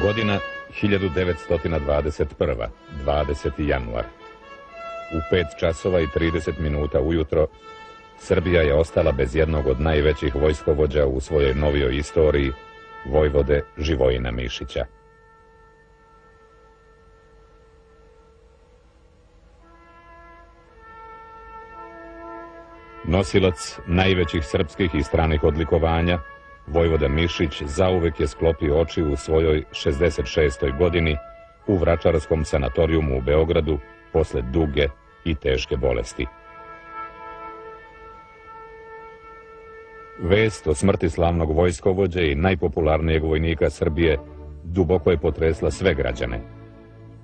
Godina 1921. 20. januar. U 5 časova i 30 minuta ujutro Srbija je ostala bez jednog od najvećih vojskovođa u svojoj novijoj istoriji, vojvode Živojina Mišića. Nosilac najvećih srpskih i stranih odlikovanja, vojvoda Mišić zauvek je sklopio oči u svojoj 66. godini u Vračarskom sanatorijumu u Beogradu posle duge i teške bolesti. Vest o smrti slavnog vojskovođe i najpopularnijeg vojnika Srbije duboko je potresla sve građane.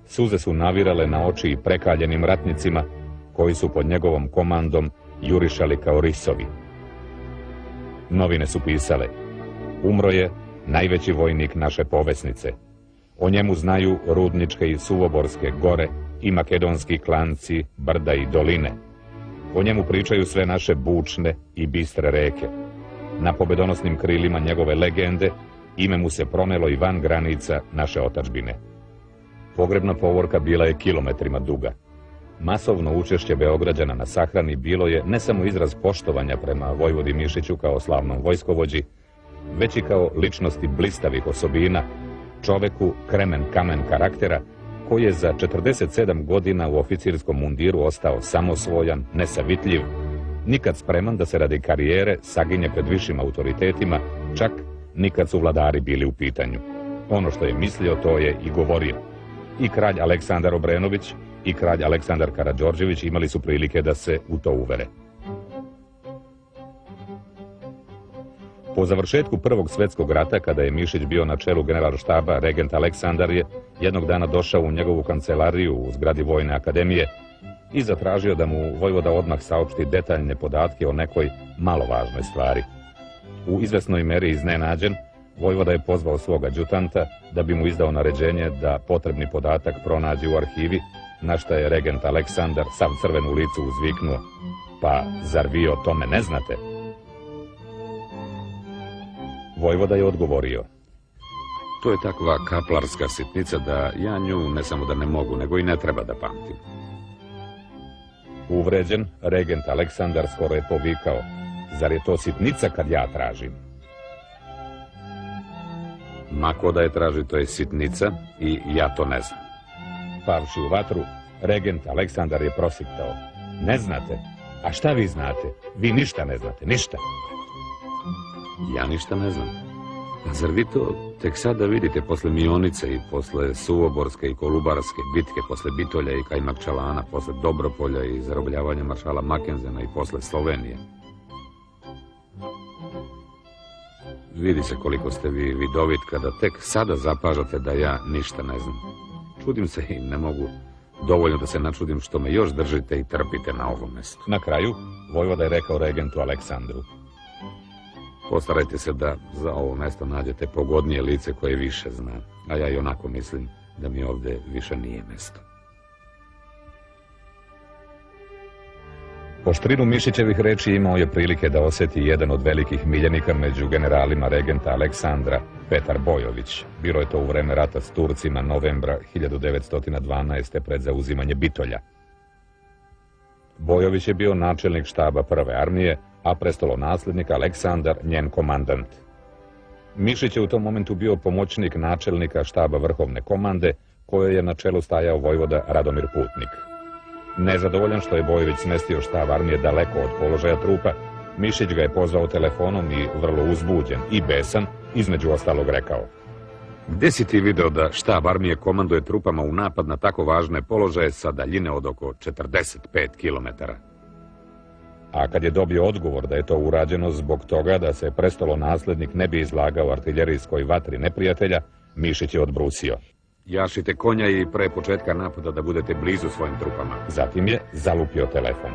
Suze su navirale na oči i prekaljenim ratnicima koji su pod njegovom komandom jurišali kao risovi. Novine su pisale: umro je najveći vojnik naše povesnice. O njemu znaju rudničke i suvoborske gore i makedonski klanci, brda i doline. O njemu pričaju sve naše bučne i bistre reke. Na pobedonosnim krilima njegove legende ime mu se pronelo i van granica naše otadžbine. Pogrebna povorka bila je kilometrima duga. Masovno učešće Beograđana na sahrani bilo je ne samo izraz poštovanja prema vojvodi Mišiću kao slavnom vojskovođi, već i kao ličnosti blistavih osobina, čoveku kremen kamen karaktera, koji je za 47 godina u oficirskom mundiru ostao samosvojan, nesavitljiv, nikad spreman da se radi karijere saginje pred višim autoritetima, čak nikad su vladari bili u pitanju. Ono što je mislio, to je i govorio. I kralj Aleksandar Obrenović i kralj Aleksandar Karađorđević imali su prilike da se u to uvere. Po završetku Prvog svjetskog rata, kada je Mišić bio na čelu generalštaba, regent Aleksandar je jednog dana došao u njegovu kancelariju u zgradi Vojne akademije i zatražio da mu vojvoda odmah saopšti detaljne podatke o nekoj malo važnoj stvari. U izvesnoj meri iznenađen, vojvoda je pozvao svog adjutanta da bi mu izdao naređenje da potrebni podatak pronađe u arhivi, na šta je regent Aleksandar sav crven u licu uzviknuo: pa zar vi o tome ne znate? Vojvoda je odgovorio: to je takva kaplarska sitnica da ja nju ne samo da ne mogu, nego i ne treba da pamtim. Uvređen, regent Aleksandar skoro je povikao: zar je to sitnica kad ja tražim? Mako da je traži, to je sitnica i ja to ne znam. Pavši u vatru, regent Aleksandar je prosiptao: ne znate? A šta vi znate? Vi ništa ne znate, ništa. Ja ništa ne znam. A zar vi to tek sada vidite posle Mionice i posle Suvoborske i Kolubarske bitke, posle Bitolja i Kajmakčalana, posle Dobropolja i zarobljavanja maršala Makenzena i posle Slovenije? Vidi se koliko ste vi vidovit kada tek sada zapažate da ja ništa ne znam. Čudim se i ne mogu dovoljno da se načudim što me još držite i trpite na ovom mestu. Na kraju, vojvoda je rekao regentu Aleksandru: postarajte se da za ovo mesto nađete pogodnije lice koje više zna, a ja i onako mislim da mi ovde više nije mesto. Oštrinu Mišićevih reči imao je prilike da osjeti jedan od velikih miljenika među generalima regenta Aleksandra, Petar Bojović. Bilo je to u vreme rata s Turcima novembra 1912. pred zauzimanje Bitolja. Bojović je bio načelnik štaba Prve armije, a prestolonaslednik Aleksandar njen komandant. Mišić je u tom momentu bio pomoćnik načelnika štaba Vrhovne komande, kojoj je na čelu stajao vojvoda Radomir Putnik. Nezadovoljan što je Bojović smestio štab armije daleko od položaja trupa, Mišić ga je pozvao telefonom i vrlo uzbuđen i besan, između ostalog rekao: gde si ti video da štab armije komanduje trupama u napad na tako važne položaje sa daljine od oko 45 kilometara? A kad je dobio odgovor da je to urađeno zbog toga da se prestolonaslednik ne bi izlagao artiljerijskoj vatri neprijatelja, Mišić je odbrusio: jašite konja i pre početka napada da budete blizu svojim trupama. Zatim je zalupio telefon.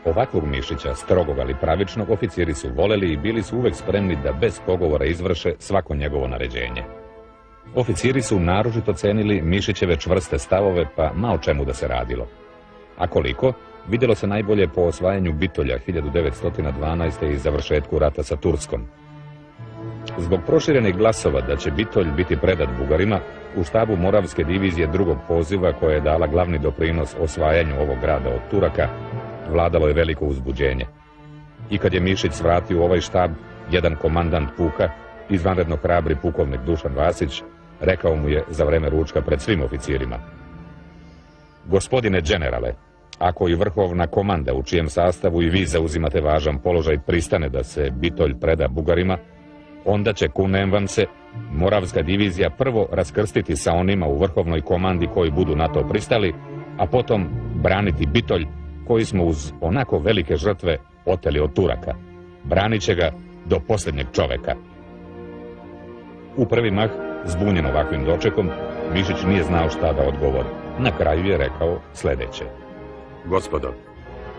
Ovakvog Mišića, strogog ali pravičnog, oficiri su voleli i bili su uvek spremni da bez pogovora izvrše svako njegovo naređenje. Oficiri su naročito cenili Mišićeve čvrste stavove, pa ma o čemu da se radilo. A koliko, vidjelo se najbolje po osvajanju Bitolja 1912. i završetku rata sa Turskom. Zbog proširenih glasova da će Bitolj biti predat Bugarima, u štabu Moravske divizije drugog poziva, koja je dala glavni doprinos osvajanju ovog grada od Turaka, vladalo je veliko uzbuđenje. I kad je Mišić svratio u ovaj štab, jedan komandant puka, izvanredno hrabri pukovnik Dušan Vasić, rekao mu je za vreme ručka pred svim oficirima: gospodine generale, ako i vrhovna komanda u čijem sastavu i vi zauzimate važan položaj pristane da se Bitolj preda Bugarima, onda će, kunem vam se, Moravska divizija prvo raskrstiti sa onima u vrhovnoj komandi koji budu na to pristali, a potom braniti Bitolj, koji smo uz onako velike žrtve oteli od Turaka. Branit će ga do posljednjeg čoveka. U prvi mah, zbunjen ovakvim dočekom, Mišić nije znao šta da odgovori. Na kraju je rekao sljedeće: gospodo,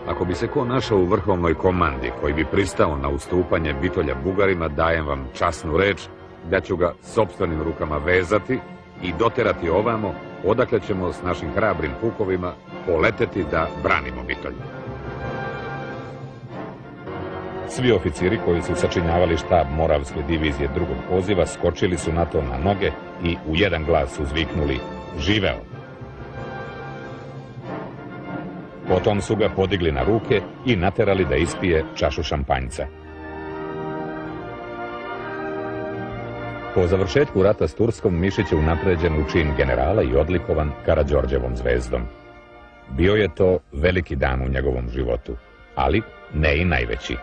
ako bi se ko našao u vrhovnoj komandi koji bi pristao na ustupanje Bitolja Bugarima, dajem vam časnu reč da ću ga sopstvenim rukama vezati i doterati ovamo, odakle ćemo s našim hrabrim pukovima poleteti da branimo Bitolj. Svi oficiri koji su sačinjavali štab Moravske divizije drugog poziva skočili su na to na noge i u jedan glas uzviknuli: živeo! Potom su ga podigli na ruke i naterali da ispije čašu šampanjca. Po završetku rata s Turskom, Mišić je unapređen u čin generala i odlikovan Karađorđevom zvezdom. Bio je to veliki dan u njegovom životu, ali ne i najveći.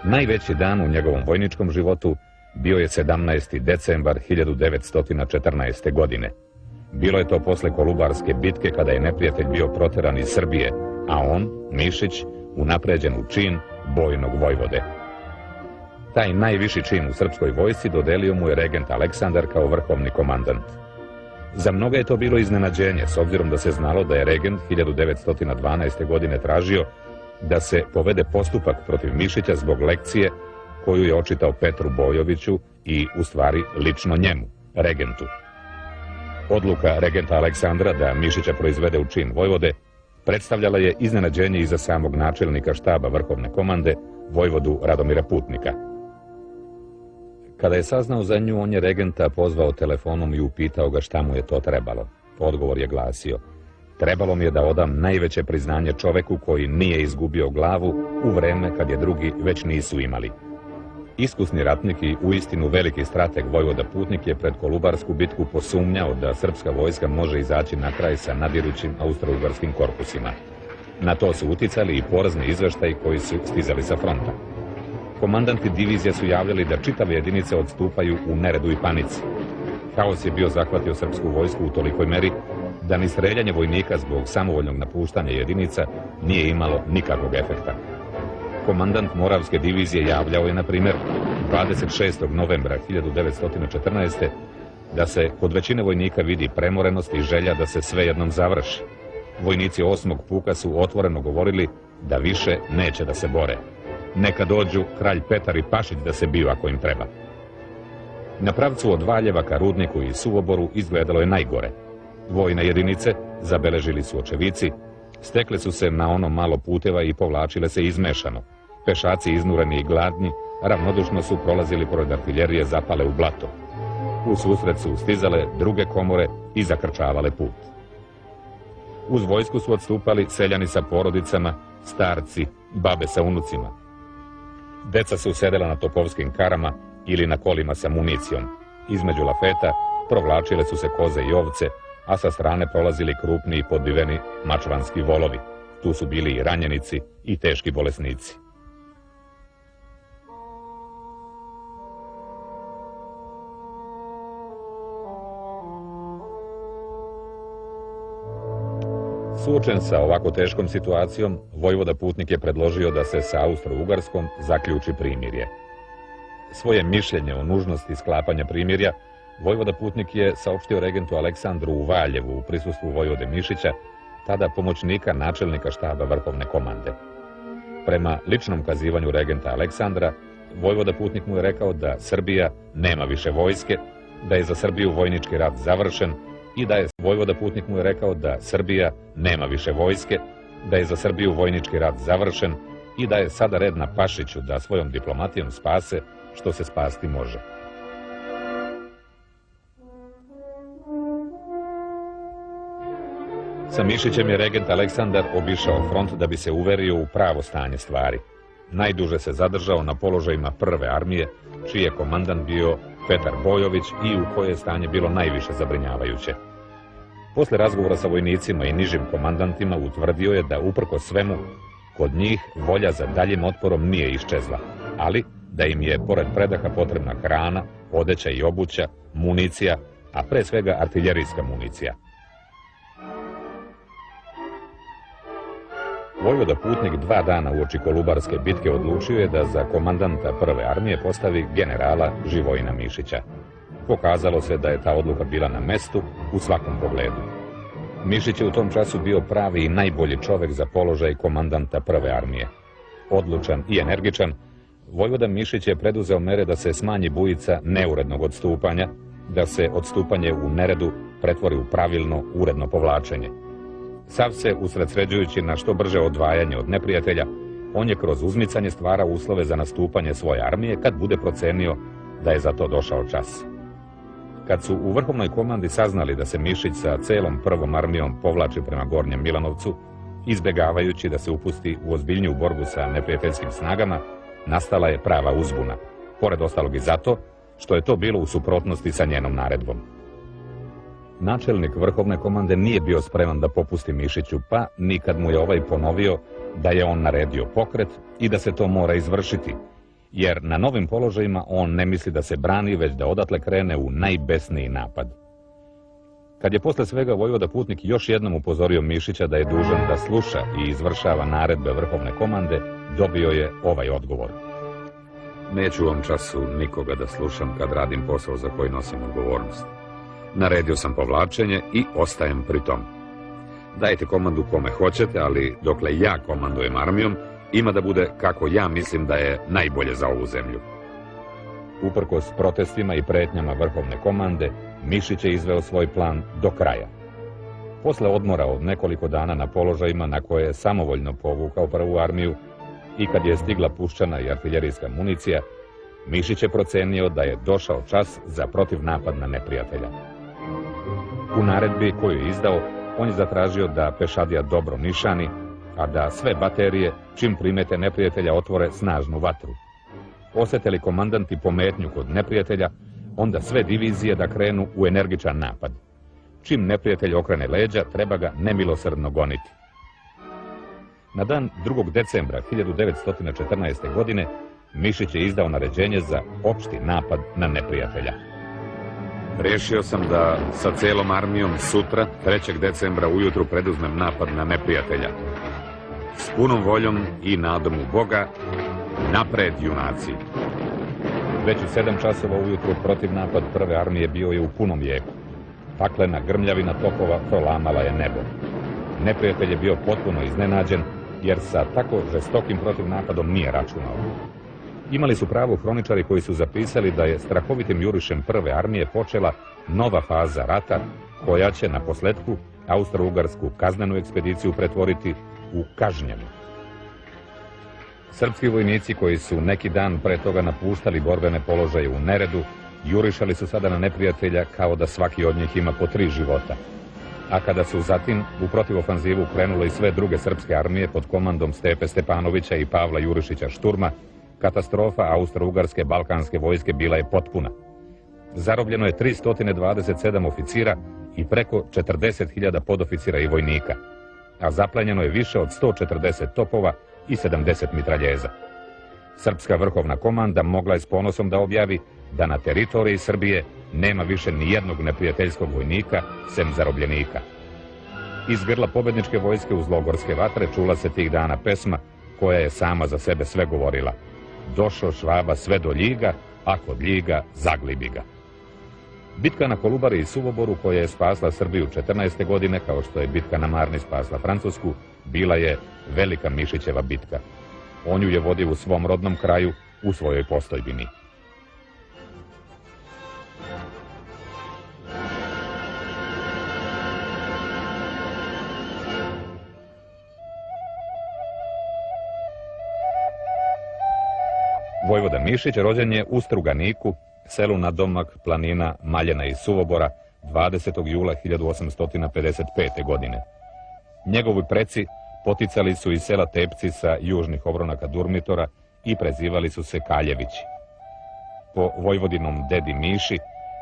Najveći dan u njegovom vojničkom životu bio je 17. decembar 1914. godine. Bilo je to posle Kolubarske bitke, kada je neprijatelj bio proteran iz Srbije, a on, Mišić, unapređen u čin bojnog vojvode. Taj najviši čin u srpskoj vojsci dodelio mu je regent Aleksandar kao vrhovni komandant. Za mnoga je to bilo iznenađenje, s obzirom da se znalo da je regent 1912. godine tražio da se povede postupak protiv Mišića zbog lekcije koju je očitao Petru Bojoviću i, u stvari, lično njemu, regentu. Odluka regenta Aleksandra da Mišića proizvede u čin vojvode predstavljala je iznenađenje i za samog načelnika štaba vrhovne komande, vojvodu Radomira Putnika. Kada je saznao za nju, on je regenta pozvao telefonom i upitao ga šta mu je to trebalo. Odgovor je glasio: trebalo mi je da odam najveće priznanje čoveku koji nije izgubio glavu u vreme kad je drugi već nisu imali. Iskusni ratnik i uistinu veliki strateg vojvoda Putnik je pred Kolubarsku bitku posumnjao da srpska vojska može izaći na kraj sa nadirućim austro-ugarskim korpusima. Na to su uticali i porazni izveštaji koji su stizali sa fronta. Komandanti divizija su javljali da čitave jedinice odstupaju u neredu i panici. Haos je bio zahvatio srpsku vojsku u tolikoj meri da ni streljanje vojnika zbog samovoljnog napuštanja jedinica nije imalo nikakvog efekta. Komandant Moravske divizije javljao je, na primjer, 26. novembra 1914. da se kod većine vojnika vidi premorenost i želja da se sve jednom završi. Vojnici 8. puka su otvoreno govorili da više neće da se bore. Neka dođu kralj Petar i Pašić da se biju ako im treba. Na pravcu od Valjeva ka Rudniku i Suvoboru izgledalo je najgore. Vojne jedinice, zabeležili su očevici, stekle su se na ono malo puteva i povlačile se izmešano. Pešaci iznureni i gladni ravnodušno su prolazili pored artiljerije zapale u blato. U susret su stizale druge komore i zakrčavale put. Uz vojsku su odstupali seljani sa porodicama, starci, babe sa unucima. Deca su sedela na topovskim karama ili na kolima sa municijom. Između lafeta provlačile su se koze i ovce, a sa strane prolazili krupni i podbiveni mačvanski volovi. Tu su bili i ranjenici i teški bolesnici. Suočen sa ovako teškom situacijom, vojvoda Putnik je predložio da se sa Austro-Ugarskom zaključi primirje. Svoje mišljenje o nužnosti sklapanja primirja vojvoda Putnik je saopštio regentu Aleksandru u Valjevu u prisustvu vojvode Mišića, tada pomoćnika načelnika štaba vrhovne komande. Prema ličnom kazivanju regenta Aleksandra, vojvoda Putnik mu je rekao da Srbija nema više vojske, da je za Srbiju vojnički rat završen i da je vojvoda Putnik mu je rekao da Srbija nema više vojske, da je za Srbiju vojnički rat završen i da je sada red na Pašiću da svojom diplomatijom spase što se spasti može. Sa Mišićem je regent Aleksandar obišao front da bi se uverio u pravo stanje stvari. Najduže se zadržao na položajima prve armije, čiji je komandant bio Petar Bojović i u koje je stanje bilo najviše zabrinjavajuće. Posle razgovora sa vojnicima i nižim komandantima utvrdio je da uprkos svemu, kod njih volja za daljim otporom nije iščezla, ali da im je pored predaha potrebna hrana, odeća i obuća, municija, a pre svega artiljerijska municija. Vojvoda Putnik 2 dana uoči Kolubarske bitke odlučio je da za komandanta prve armije postavi generala Živojina Mišića. Pokazalo se da je ta odluka bila na mestu u svakom pogledu. Mišić je u tom času bio pravi i najbolji čovek za položaj komandanta prve armije. Odlučan i energičan, vojvoda Mišić je preduzeo mere da se smanji bujica neurednog odstupanja, da se odstupanje u neredu pretvori u pravilno, uredno povlačenje. Sav se, usredsređujući na što brže odvajanje od neprijatelja, on je kroz uzmicanje stvara uslove za nastupanje svoje armije kad bude procenio da je za to došao čas. Kad su u vrhovnoj komandi saznali da se Mišić sa celom prvom armijom povlači prema Gornjem Milanovcu, izbegavajući da se upusti u ozbiljniju borbu sa neprijateljskim snagama, nastala je prava uzbuna, pored ostalog i zato što je to bilo u suprotnosti sa njenom naredbom. Načelnik vrhovne komande nije bio spreman da popusti Mišiću, pa nikad mu je ovaj ponovio da je on naredio pokret i da se to mora izvršiti, jer na novim položajima on ne misli da se brani, već da odatle krene u najbesniji napad. Kad je posle svega vojvoda Putnik još jednom upozorio Mišića da je dužan da sluša i izvršava naredbe vrhovne komande, dobio je ovaj odgovor. Neću u ovom času nikoga da slušam kad radim posao za koji nosim odgovornost. Naredio sam povlačenje i ostajem pri tom. Dajte komandu kome hoćete, ali dokle ja komandujem armijom, ima da bude kako ja mislim da je najbolje za ovu zemlju. Uprkos protestima i pretnjama vrhovne komande, Mišić je izveo svoj plan do kraja. Posle odmora od nekoliko dana na položajima na koje je samovoljno povukao prvu armiju i kad je stigla puščana i artiljerijska municija, Mišić je procenio da je došao čas za protivnapad na neprijatelja. U naredbi koju je izdao, on je zatražio da pešadija dobro nišani, a da sve baterije, čim primete neprijatelja, otvore snažnu vatru. Osete li komandanti pometnju kod neprijatelja, onda sve divizije da krenu u energičan napad. Čim neprijatelj okrene leđa, treba ga nemilosrdno goniti. Na dan 2. decembra 1914. godine Mišić je izdao naređenje za opšti napad na neprijatelja. Rešio sam da sa celom armijom sutra, 3. decembra ujutru, preduzmem napad na neprijatelja. S punom voljom i nadom u Boga, napred junaci. Već u 7 časova ujutru protivnapad prve armije bio je u punom jeku. Paklena grmljavina topova prolamala je nebo. Neprijatelj je bio potpuno iznenađen, jer sa tako žestokim protivnapadom nije računao. Imali su pravo hroničari koji su zapisali da je strahovitim jurišem prve armije počela nova faza rata, koja će na posletku Austro-Ugarsku kaznenu ekspediciju pretvoriti u kažnjenu. Srpski vojnici koji su neki dan pre toga napuštali borbene položaje u neredu, jurišali su sada na neprijatelja kao da svaki od njih ima po 3 života. A kada su zatim u protivofanzivu krenule i sve druge srpske armije pod komandom Stepe Stepanovića i Pavla Jurišića Šturma, katastrofa Austro-Ugarske balkanske vojske bila je potpuna. Zarobljeno je 327 oficira i preko 40.000 podoficira i vojnika, a zaplenjeno je više od 140 topova i 70 mitraljeza. Srpska vrhovna komanda mogla je s ponosom da objavi da na teritoriji Srbije nema više ni jednog neprijateljskog vojnika, sem zarobljenika. Iz grla pobedničke vojske uz logorske vatre čula se tih dana pesma koja je sama za sebe sve govorila. Došo Švaba sve do Ljiga, a kod Ljiga zaglibi ga. Bitka na Kolubari i Suvoboru, koja je spasla Srbiju 14. godine, kao što je bitka na Marni spasla Francusku, bila je velika Mišićeva bitka. On ju je vodio u svom rodnom kraju, u svojoj postojbini. Vojvoda Mišić rođen je u Struganiku, selu nadomak planina Maljena i Suvobora, 20. jula 1855. godine. Njegovi preci poticali su iz sela Tepci sa južnih obronaka Durmitora i prezivali su se Kaljevići. Po Vojvodinom dedi Miši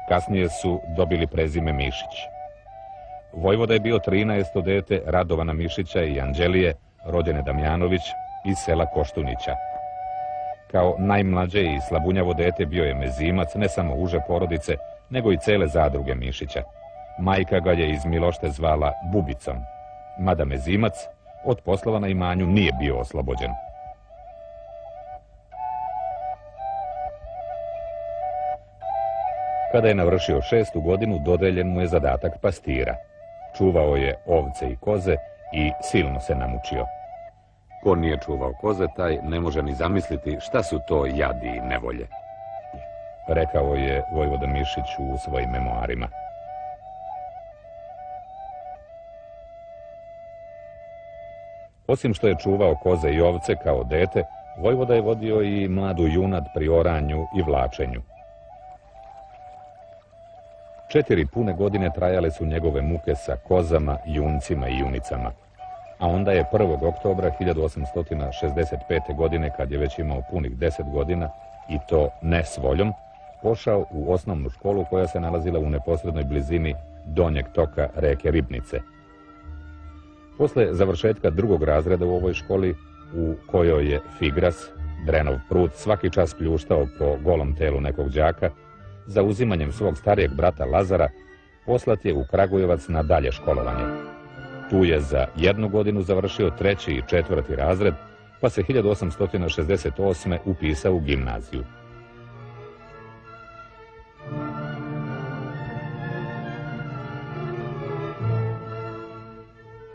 kasnije su dobili prezime Mišić. Vojvoda je bio 13. dete Radovana Mišića i Anđelije, rođene Damjanović, iz sela Koštunića. Kao najmlađe i slabunjavo dete bio je mezimac ne samo uže porodice, nego i cele zadruge Mišića. Majka ga je iz Milošte zvala Bubicom, mada mezimac od poslova na imanju nije bio oslobođen. Kada je navršio 6. godinu, dodeljen mu je zadatak pastira. Čuvao je ovce i koze i silno se namučio. Ko nije čuvao koze, taj ne može ni zamisliti šta su to jadi i nevolje, rekao je Vojvoda Mišić u svojim memoarima. Osim što je čuvao koze i ovce kao dete, Vojvoda je vodio i mladu junad pri oranju i vlačenju. 4 pune godine trajale su njegove muke sa kozama, juncima i junicama. A onda je 1. oktobra 1865. godine, kad je već imao punih 10 godina, i to ne s voljom, pošao u osnovnu školu koja se nalazila u neposrednoj blizini donjeg toka reke Ribnice. Posle završetka 2. razreda u ovoj školi, u kojoj je Figras, drenov prut, svaki čas pljuštao po golom telu nekog đaka, za uzimanjem svog starijeg brata Lazara, poslat je u Kragujevac na dalje školovanje. Tu je za 1 godinu završio 3. i 4. razred, pa se 1868. upisao u gimnaziju.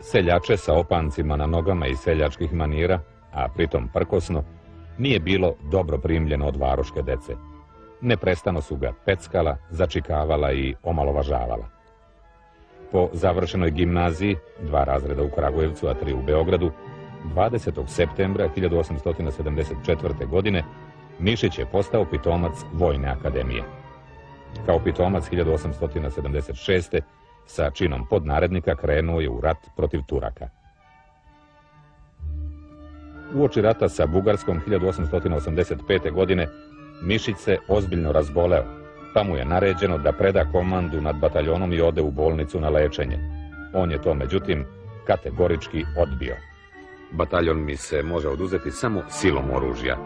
Seljače sa opancima na nogama i seljačkih manira, a pritom prkosno, nije bilo dobro primljeno od varoške dece. Neprestano su ga peckala, začikavala i omalovažavala. Po završenoj gimnaziji, 2 razreda u Kragujevcu, a 3 u Beogradu, 20. septembra 1874. godine Mišić je postao pitomac Vojne akademije. Kao pitomac 1876. sa činom podnarednika krenuo je u rat protiv Turaka. Uoči rata sa Bugarskom 1885. godine Mišić se ozbiljno razboleo, pa mu je naređeno da preda komandu nad bataljonom i ode u bolnicu na lečenje. On je to, međutim, kategorički odbio. Bataljon mi se može oduzeti samo silom oružja,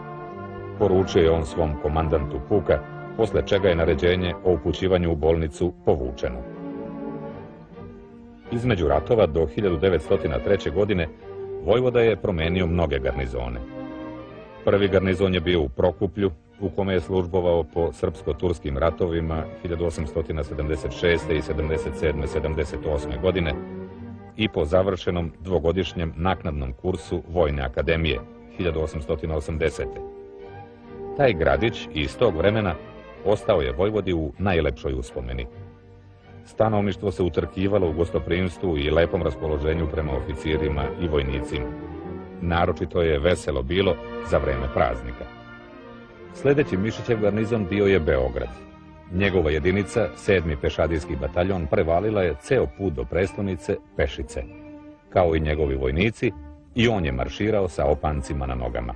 poručio je on svom komandantu puka, posle čega je naređenje o upućivanju u bolnicu povučeno. Između ratova do 1903. godine Vojvoda je promenio mnoge garnizone. Prvi garnizon je bio u Prokuplju, u kome je službovao po srpsko-turskim ratovima 1876. i 77-78. godine i po završenom 2-godišnjem naknadnom kursu Vojne akademije 1880. Taj gradić iz tog vremena ostao je Vojvodi u najlepšoj uspomeni. Stanovništvo se utrkivalo u gostoprimstvu i lepom raspoloženju prema oficirima i vojnicima. Naročito je veselo bilo za vreme praznika. Sljedeći Mišićev garnizon bio je Beograd. Njegova jedinica, 7. pešadijski bataljon, prevalila je ceo put do prestonice pešice. Kao i njegovi vojnici, i on je marširao sa opancima na nogama.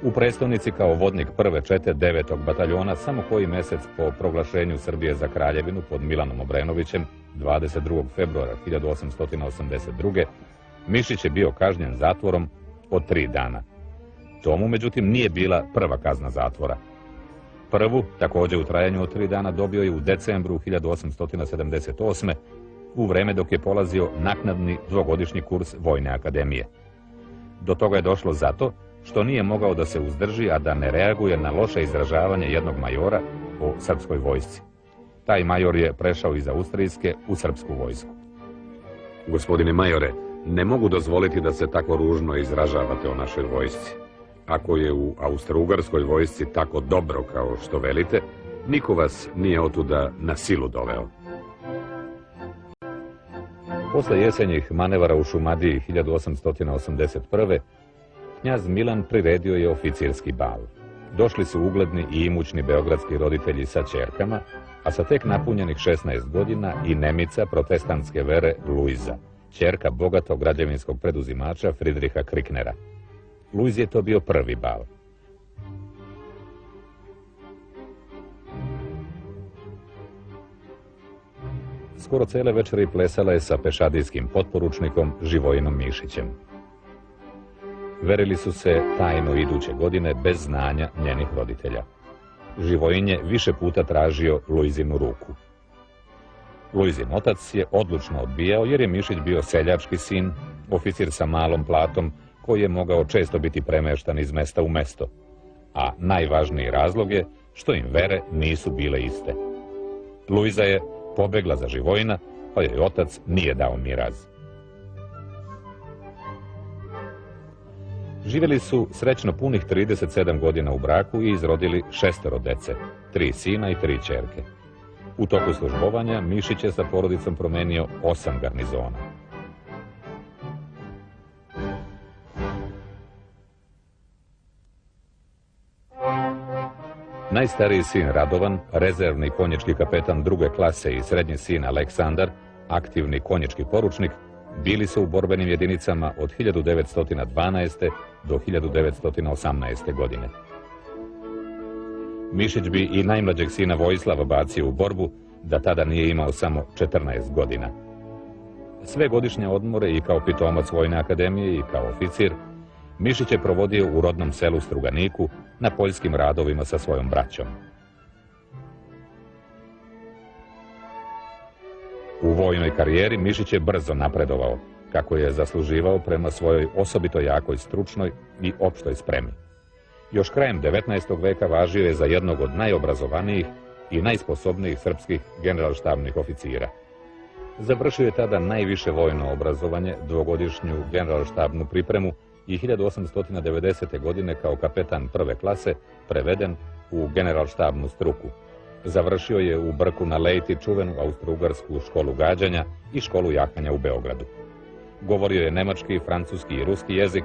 U prestonici kao vodnik prve čete 9. bataljona samo koji mesec po proglašenju Srbije za kraljevinu pod Milanom Obrenovićem 22. februara 1882. Mišić je bio kažnjen zatvorom od 3 dana. To mu, međutim, nije bila prva kazna zatvora. Prvu, također u trajanju od 3 dana, dobio je u decembru 1878. u vreme dok je polazio naknadni 2-godišnji kurs Vojne akademije. Do toga je došlo zato što nije mogao da se uzdrži, a da ne reaguje na loše izražavanje jednog majora o srpskoj vojsci. Taj major je prešao iz austrijske u srpsku vojsku. Gospodine majore, ne mogu dozvoliti da se tako ružno izražavate o našoj vojsci. Ako je u austro-ugarskoj vojsci tako dobro kao što velite, niko vas nije otuda na silu doveo. Posle jesenjih manevara u Šumadiji 1881. Knjaz Milan priredio je oficirski bal. Došli su ugledni i imućni beogradski roditelji sa ćerkama, a sa tek napunjenih 16 godina i Nemica protestantske vere Luiza, ćerka bogatog građevinskog preduzimača Friedricha Kricknera. Luiz je to bio prvi bal. Skoro cele večeri plesala je sa pešadijskim potporučnikom Živojinom Mišićem. Verili su se tajno iduće godine bez znanja njenih roditelja. Živojin je više puta tražio Luizinu ruku. Luizin otac je odlučno odbijao jer je Mišić bio seljački sin, oficir sa malom platom koji je mogao često biti premeštan iz mesta u mesto. A najvažniji razlog je što im vere nisu bile iste. Luiza je pobegla za Živojina, pa joj otac nije dao miraz. Živjeli su srećno punih 37 godina u braku i izrodili 6 dece, 3 sina i 3 ćerke. U toku službovanja Mišić je sa porodicom promenio 8 garnizona. Najstariji sin Radovan, rezervni konjički kapetan druge klase i srednji sin Aleksandar, aktivni konjički poručnik, bili su u borbenim jedinicama od 1912. do 1918. godine. Mišić bi i najmlađeg sina Vojislava bacio u borbu, da tada nije imao samo 14 godina. Sve godišnje odmore i kao pitomac Vojne akademije i kao oficir, Mišić je provodio u rodnom selu Struganiku na poljskim radovima sa svojom braćom. U vojnoj karijeri Mišić je brzo napredovao, kako je zasluživao prema svojoj osobito jakoj stručnoj i opštoj spremi. Još krajem 19. veka važio je za jednog od najobrazovanijih i najsposobnijih srpskih generalštabnih oficira. Završio je tada najviše vojno obrazovanje, dvogodišnju generalštabnu pripremu i 1890. godine kao kapetan prve klase preveden u generalštabnu struku. Završio je u Brku na Lejti čuvenu austrougarsku školu gađanja i školu jahanja u Beogradu. Govorio je nemački, francuski i ruski jezik,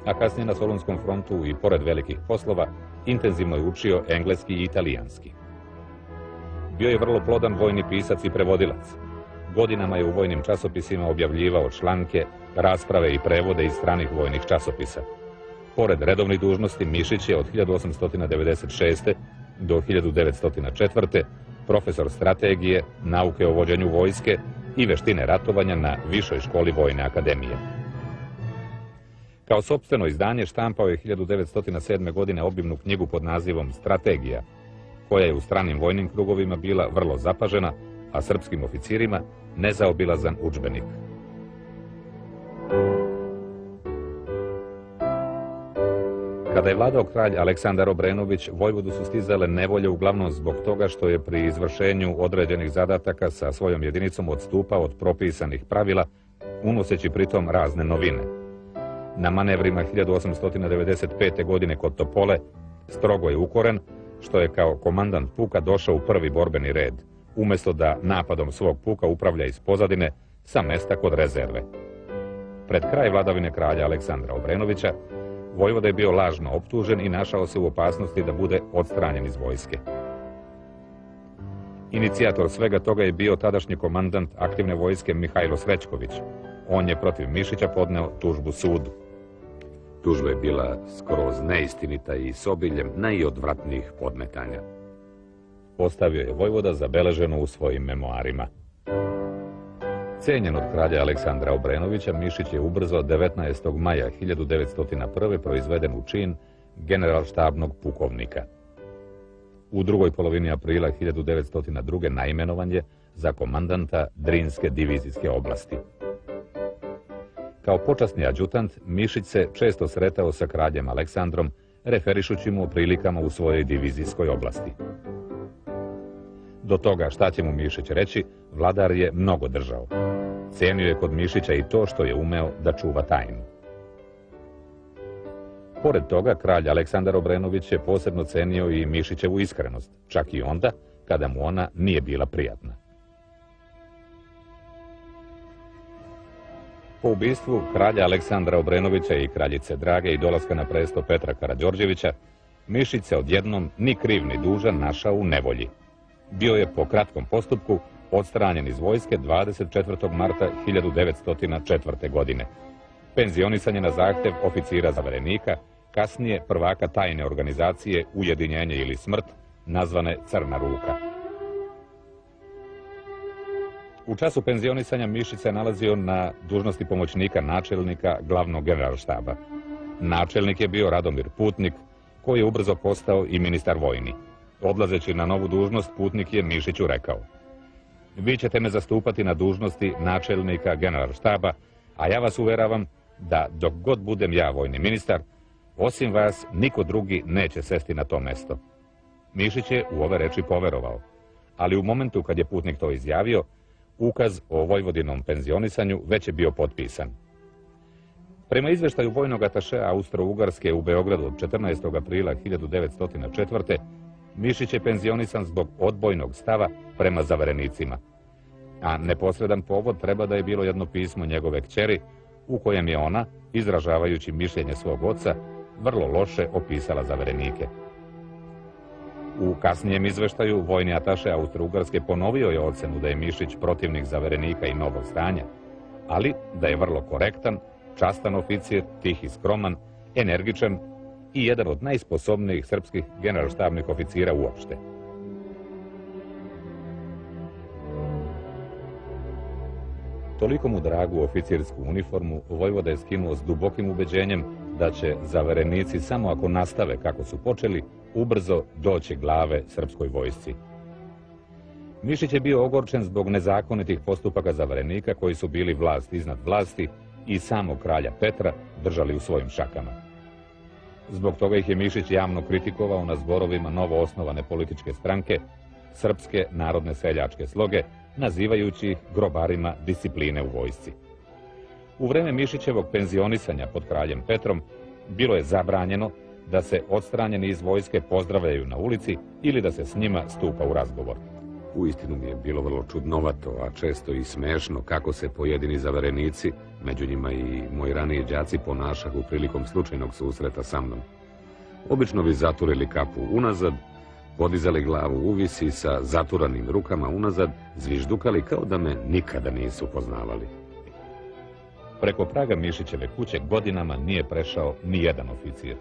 a kasnije na Solunskom frontu i pored velikih poslova intenzivno je učio engleski i italijanski. Bio je vrlo plodan vojni pisac i prevodilac. Godinama je u vojnim časopisima objavljivao članke, rasprave i prevode iz stranih vojnih časopisa. Pored redovnih dužnosti, Mišić je od 1896. do 1904. profesor strategije, nauke o vođenju vojske i veštine ratovanja na Višoj školi Vojne akademije. Kao sopstveno izdanje štampao je 1907. godine obimnu knjigu pod nazivom Strategija, koja je u stranim vojnim krugovima bila vrlo zapažena, a srpskim oficirima nezaobilazan udžbenik. Kada je vladao kralj Aleksandar Obrenović, Vojvodu su stizale nevolje uglavnom zbog toga što je pri izvršenju određenih zadataka sa svojom jedinicom odstupao od propisanih pravila, unoseći pritom razne novine. Na manevrima 1895. godine kod Topole strogo je ukoren, što je kao komandant puka došao u prvi borbeni red, umjesto da napadom svog puka upravlja iz pozadine sa mesta kod rezerve. Pred kraj vladavine kralja Aleksandra Obrenovića, Vojvoda je bio lažno optužen i našao se u opasnosti da bude odstranjen iz vojske. Inicijator svega toga je bio tadašnji komandant aktivne vojske Mihajlo Srećković. On je protiv Mišića podneo tužbu sudu. Tužba je bila skroz neistinita i s obiljem najodvratnijih podmetanja. Ostavio je Vojvoda zabeleženo u svojim memoarima. Cijenjen od kralja Aleksandra Obrenovića, Mišić je ubrzo 19. maja 1901. proizveden u čin generalštabnog pukovnika. U drugoj polovini aprila 1902. naimenovan je za komandanta Drinske divizijske oblasti. Kao počasni adjutant, Mišić se često sretao sa kraljem Aleksandrom, referišući mu o prilikama u svojoj divizijskoj oblasti. Do toga šta će mu Mišić reći, vladar je mnogo držao. Cijenio je kod Mišića i to što je umeo da čuva tajnu. Pored toga, kralj Aleksandar Obrenović je posebno cenio i Mišićevu iskrenost, čak i onda kada mu ona nije bila prijatna. Po ubistvu kralja Aleksandra Obrenovića i kraljice Drage i dolaska na presto Petra Karađorđevića, Mišić se odjednom, ni kriv ni dužan, našao u nevolji. Bio je po kratkom postupku odstranjen iz vojske 24. marta 1904. godine. Penzionisan je na zahtjev oficira zaverenika, kasnije prvaka tajne organizacije Ujedinjenje ili smrt, nazvane Crna ruka. U času penzionisanja Mišić se nalazio na dužnosti pomoćnika načelnika glavnog generalštaba. Načelnik je bio Radomir Putnik, koji je ubrzo postao i ministar vojni. Odlazeći na novu dužnost, Putnik je Mišiću rekao: "Vi ćete me zastupati na dužnosti načelnika generalštaba, a ja vas uveravam da dok god budem ja vojni ministar, osim vas niko drugi neće sesti na to mesto." Mišić je u ove reči poverovao, ali u momentu kad je Putnik to izjavio, ukaz o Vojvodinom penzionisanju već je bio potpisan. Prema izveštaju vojnog atašea Austro-Ugarske u Beogradu od 14. aprila 1904. Mišić je penzionisan zbog odbojnog stava prema zaverenicima, a neposredan povod treba da je bilo jedno pismo njegove kćeri u kojem je ona, izražavajući mišljenje svog oca, vrlo loše opisala zaverenike. U kasnijem izveštaju vojni ataše Austro-Ugarske ponovio je ocenu da je Mišić protivnik zaverenika i novog stanja, ali da je vrlo korektan, častan oficir, tih i skroman, energičan i jedan od najsposobnijih srpskih generalštabnih oficira uopšte. Toliko mu dragu oficirsku uniformu Vojvoda je skinuo s dubokim ubeđenjem da će zaverenici, samo ako nastave kako su počeli, ubrzo doći glave srpskoj vojsci. Mišić je bio ogorčen zbog nezakonitih postupaka zaverenika koji su bili vlast iznad vlasti i samog kralja Petra držali u svojim šakama. Zbog toga ih je Mišić javno kritikovao na zborovima novo osnovane političke stranke, Srpske narodne seljačke sloge, nazivajući ih grobarima discipline u vojsci. U vreme Mišićevog penzionisanja pod kraljem Petrom bilo je zabranjeno da se odstranjeni iz vojske pozdravljaju na ulici ili da se s njima stupa u razgovor. Uistinu mi je bilo vrlo čudnovato, a često i smešno kako se pojedini zaverenici, među njima i moji raniji đaci, ponašaju prilikom slučajnog susreta sa mnom. Obično bi zaturili kapu unazad, podizali glavu uvis i sa zaturanim rukama unazad zviždukali kao da me nikada nisu poznavali. Preko praga Mišićeve kuće godinama nije prešao ni jedan oficir.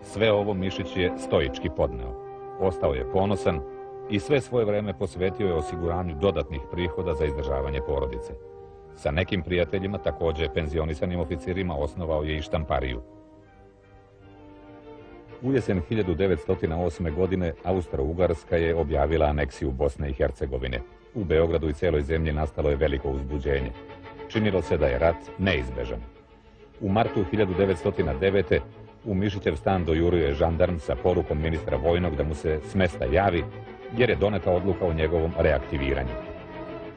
Sve ovo Mišić je stoički podneo. Ostao je ponosan i sve svoje vreme posvetio je osiguranju dodatnih prihoda za izdržavanje porodice. Sa nekim prijateljima, također penzionisanim oficirima, osnovao je i štampariju. U jesen 1908. godine Austro-Ugarska je objavila aneksiju Bosne i Hercegovine. U Beogradu i cijeloj zemlji nastalo je veliko uzbuđenje. Činilo se da je rat neizbežan. U martu 1909. u Mišićev stan dojurio je žandarm sa porukom ministra vojnog da mu se s mesta javi, jer je doneta odluka o njegovom reaktiviranju.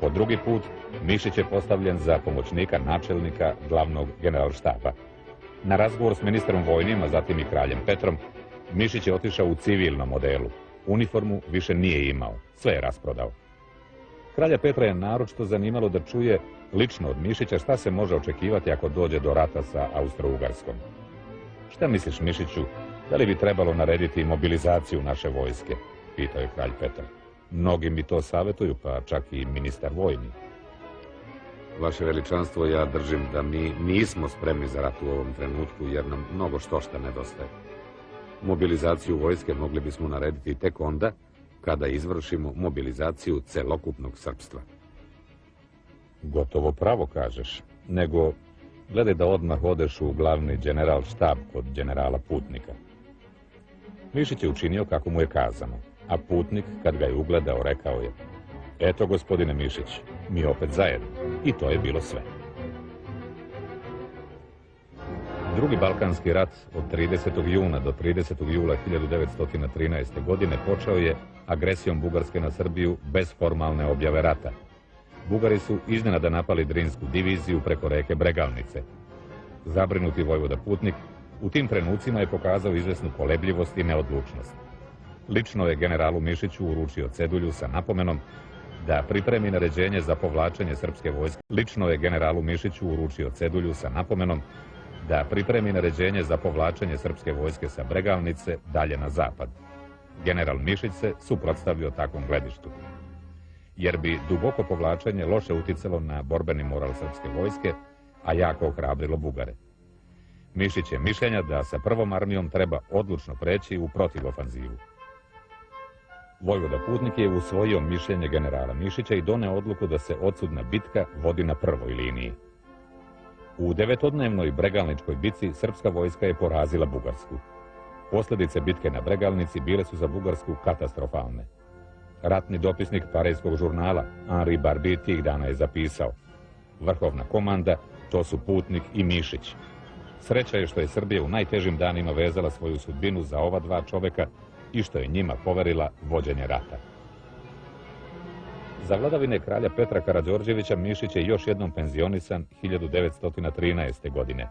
Po drugi put Mišić je postavljen za pomoćnika načelnika glavnog generalštaba. Na razgovor s ministrom vojnim, a zatim i kraljem Petrom, Mišić je otišao u civilnom modelu. Uniformu više nije imao, sve je rasprodao. Kralja Petra je naročito zanimalo da čuje lično od Mišića šta se može očekivati ako dođe do rata sa Austro-Ugarskom. "Šta misliš, Mišiću, da li bi trebalo narediti mobilizaciju naše vojske?" pitao je kralj Petar. "Mnogi mi to savjetuju, pa čak i ministar vojni." Vaše veličanstvo, ja držim da mi nismo spremni za rat u ovom trenutku, jer nam mnogo štošta nedostaje. Mobilizaciju vojske mogli bismo narediti tek onda kada izvršimo mobilizaciju celokupnog srpstva. "Gotovo pravo kažeš, nego gledaj da odmah odeš u glavni generalštab kod generala Putnika." Mišić je učinio kako mu je kazano, a Putnik, kad ga je ugledao, rekao je: "Eto, gospodine Mišić, mi opet zajedno." I to je bilo sve. Drugi Balkanski rat od 30. juna do 30. jula 1913. godine počeo je agresijom Bugarske na Srbiju bez formalne objave rata. Bugari su iznenada napali Drinsku diviziju preko reke Bregalnice. Zabrinuti vojvoda Putnik u tim trenucima je pokazao izvesnu kolebljivost i neodlučnost. Lično je generalu Mišiću uručio cedulju sa napomenom da pripremi naređenje za povlačenje srpske vojske. Lično je generalu Mišiću uručio cedulju sa napomenom da pripremi naređenje za povlačenje srpske vojske sa Bregalnice dalje na zapad. General Mišić se suprotstavio takvom gledištu, jer bi duboko povlačenje loše uticalo na borbeni moral srpske vojske, a jako ohrabrilo Bugare. Mišić je mišljenja da sa prvom armijom treba odlučno preći u protivofanzivu. Vojvoda Putnik je usvojio mišljenje generala Mišića i doneo odluku da se odsudna bitka vodi na prvoj liniji. U 9-dnevnoj Bregalničkoj bitci srpska vojska je porazila Bugarsku. Posljedice bitke na Bregalnici bile su za Bugarsku katastrofalne. Ratni dopisnik Parejskog žurnala Henri Barbi tih dana je zapisao: vrhovna komanda, to su Putnik i Mišić. Sreća je što je Srbija u najtežim danima vezala svoju sudbinu za ova dva čoveka i što je njima poverila vođenje rata. Za vladavine kralja Petra Karađorđevića Mišić je još jednom penzionisan 1913. godine.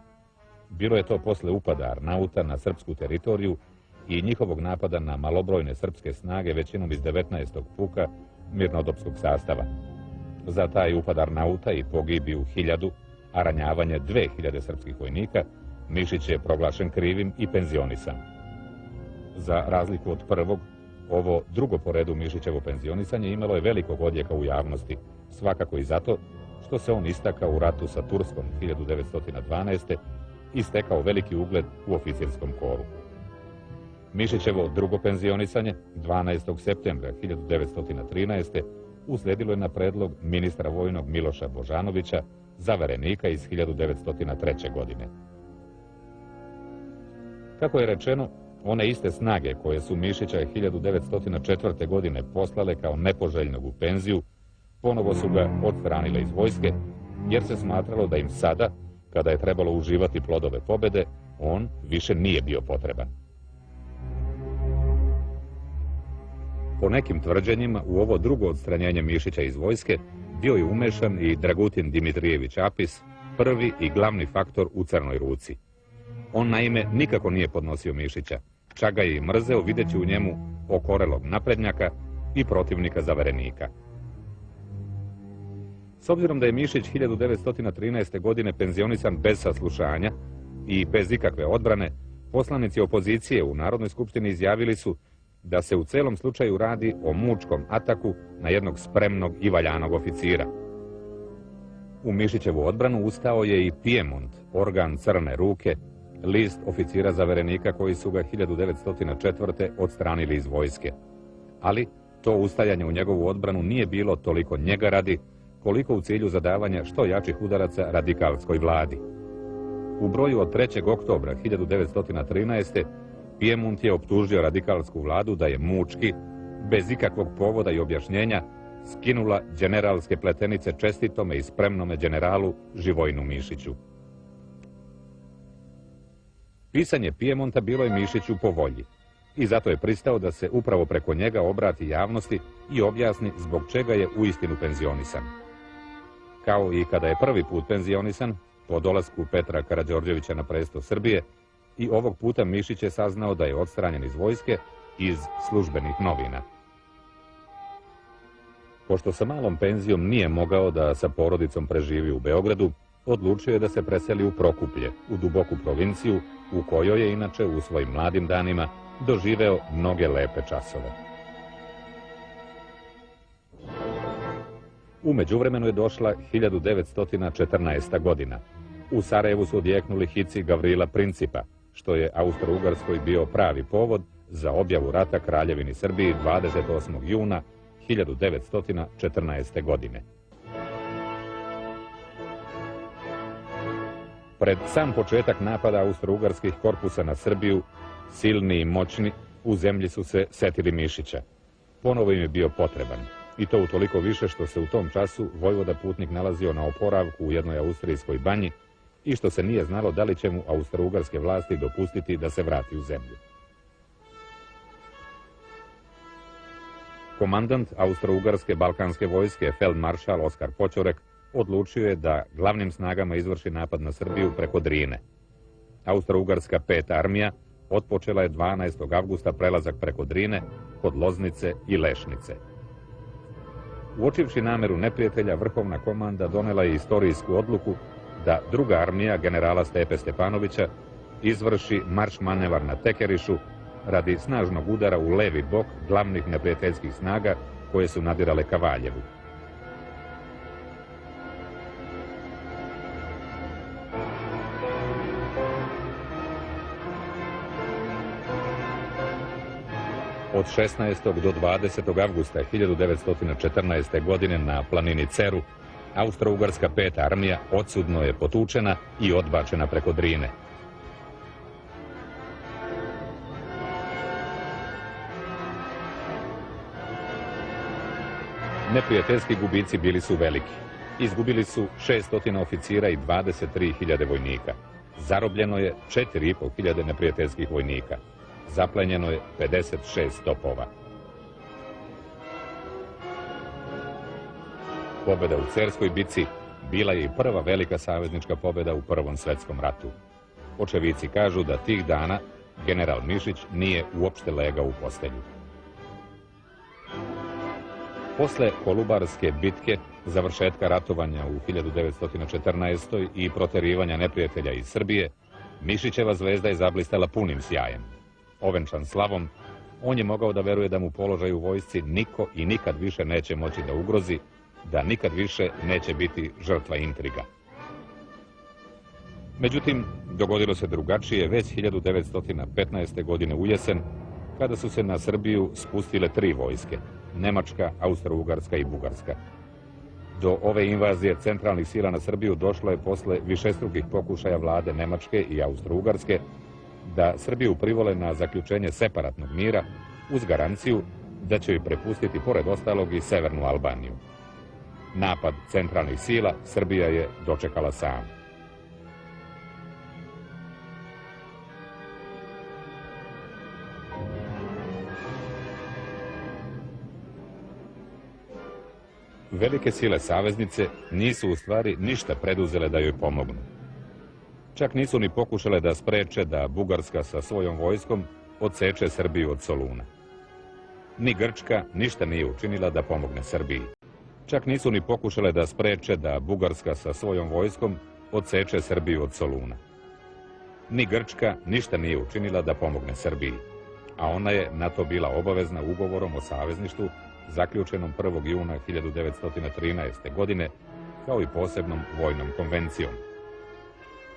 Bilo je to posle upada Arnauta na srpsku teritoriju i njihovog napada na malobrojne srpske snage, većinom iz 19. puka mirnodopskog sastava. Za taj upad Arnauta i pogibiju 1000, a ranjavanje 2000 srpskih vojnika, Mišić je proglašen krivim i penzionisan. Za razliku od prvog, ovo drugo po redu Mišićevo penzionisanje imalo je velikog odjeka u javnosti, svakako i zato što se on istakao u ratu sa Turskom 1912. i stekao veliki ugled u oficirskom koru. Mišićevo drugo penzionisanje 12. septembra 1913. usledilo je na predlog ministra vojnog Miloša Božanovića, zaverenika iz 1903. godine. Kako je rečeno, one iste snage koje su Mišića 1904. godine poslale kao nepoželjnog u penziju, ponovo su ga odstranile iz vojske, jer se smatralo da im sada, kada je trebalo uživati plodove pobede, on više nije bio potreban. Po nekim tvrđenjima, u ovo drugo odstranjenje Mišića iz vojske bio je umešan i Dragutin Dimitrijević Apis, prvi i glavni faktor u Crnoj ruci. On naime nikako nije podnosio Mišića, čak ga je i mrzeo videći u njemu okorelog naprednjaka i protivnika zaverenika. S obzirom da je Mišić 1913. godine penzionisan bez saslušanja i bez ikakve odbrane, poslanici opozicije u Narodnoj skupštini izjavili su da se u celom slučaju radi o mučkom ataku na jednog spremnog i valjanog oficira. U Mišićevu odbranu ustao je i Piemont, organ Crne ruke, list oficira zaverenika koji su ga 1904. odstranili iz vojske. Ali to ustajanje u njegovu odbranu nije bilo toliko njega radi, koliko u cilju zadavanja što jačih udaraca radikalskoj vladi. U broju od 3. oktobra 1913. Piemont je optužio radikalsku vladu da je mučki, bez ikakvog povoda i objašnjenja, skinula generalske pletenice čestitome i spremnome generalu Živojinu Mišiću. Pisanje Piemonta bilo je Mišiću po volji i zato je pristao da se upravo preko njega obrati javnosti i objasni zbog čega je uistinu penzionisan. Kao i kada je prvi put penzionisan, po dolasku Petra Karađorđevića na presto Srbije, i ovog puta Mišić je saznao da je odstranjen iz vojske iz službenih novina. Pošto sa malom penzijom nije mogao da sa porodicom preživi u Beogradu, odlučio je da se preseli u Prokuplje, u duboku provinciju, u kojoj je inače u svojim mladim danima doživeo mnoge lepe časove. U međuvremenu je došla 1914. godina. U Sarajevu su odjeknuli hici Gavrila Principa, što je Austro-Ugarskoj bio pravi povod za objavu rata Kraljevini Srbiji 28. juna 1914. godine. Pred sam početak napada austro-ugarskih korpusa na Srbiju, silni i moćni, u zemlji su se setili Mišića. Ponovo im je bio potreban. I to utoliko više što se u tom času vojvoda Putnik nalazio na oporavku u jednoj austrijskoj banji i što se nije znalo da li će mu austro-ugarske vlasti dopustiti da se vrati u zemlju. Komandant austro-ugarske balkanske vojske, feldmaršal Oskar Počorek, odlučio je da glavnim snagama izvrši napad na Srbiju preko Drine. Austro-ugarska 5. armija otpočela je 12. avgusta prelazak preko Drine kod Loznice i Lešnice. Uočivši nameru neprijatelja, vrhovna komanda donela je istorijsku odluku da druga armija generala Stepe Stepanovića izvrši marš manevar na Tekerišu radi snažnog udara u levi bok glavnih neprijateljskih snaga koje su nadirale ka Valjevu. Od 16. do 20. avgusta 1914. godine na planini Ceru Austro-Ugarska 5. armija odsudno je potučena i odbačena preko Drine. Neprijateljski gubici bili su veliki. Izgubili su 600 oficira i 23.000 vojnika. Zarobljeno je 4.500 neprijateljskih vojnika. Zaplenjeno je 56 topova. Pobjeda u Cerskoj bici bila je i prva velika saveznička pobjeda u Prvom svjetskom ratu. Očevici kažu da tih dana general Mišić nije uopšte legao u postelju. Posle Kolubarske bitke, završetka ratovanja u 1914. i proterivanja neprijatelja iz Srbije, Mišićeva zvezda je zablistala punim sjajem. Ovenčan slavom, on je mogao da veruje da mu položaj u vojsci niko i nikad više neće moći da ugrozi, da nikad više neće biti žrtva intriga. Međutim, dogodilo se drugačije već 1915. godine u jesen, kada su se na Srbiju spustile 3 vojske, Nemačka, Austro-Ugarska i Bugarska. Do ove invazije centralnih sila na Srbiju došlo je posle višestrukih pokušaja vlade Nemačke i Austro-Ugarske da Srbiju privole na zaključenje separatnog mira uz garanciju da će joj prepustiti pored ostalog i severnu Albaniju. Napad centralnih sila Srbija je dočekala sama. Velike sile saveznice nisu u stvari ništa preduzele da joj pomognu. Čak nisu ni pokušale da spreče da Bugarska sa svojom vojskom odseče Srbiju od Soluna. Ni Grčka ništa nije učinila da pomogne Srbiji. Čak nisu ni pokušale da spreče da Bugarska sa svojom vojskom odseče Srbiju od Soluna. Ni Grčka ništa nije učinila da pomogne Srbiji, a ona je na to bila obavezna ugovorom o savezništvu zaključenom 1. juna 1913. godine, kao i posebnom vojnom konvencijom.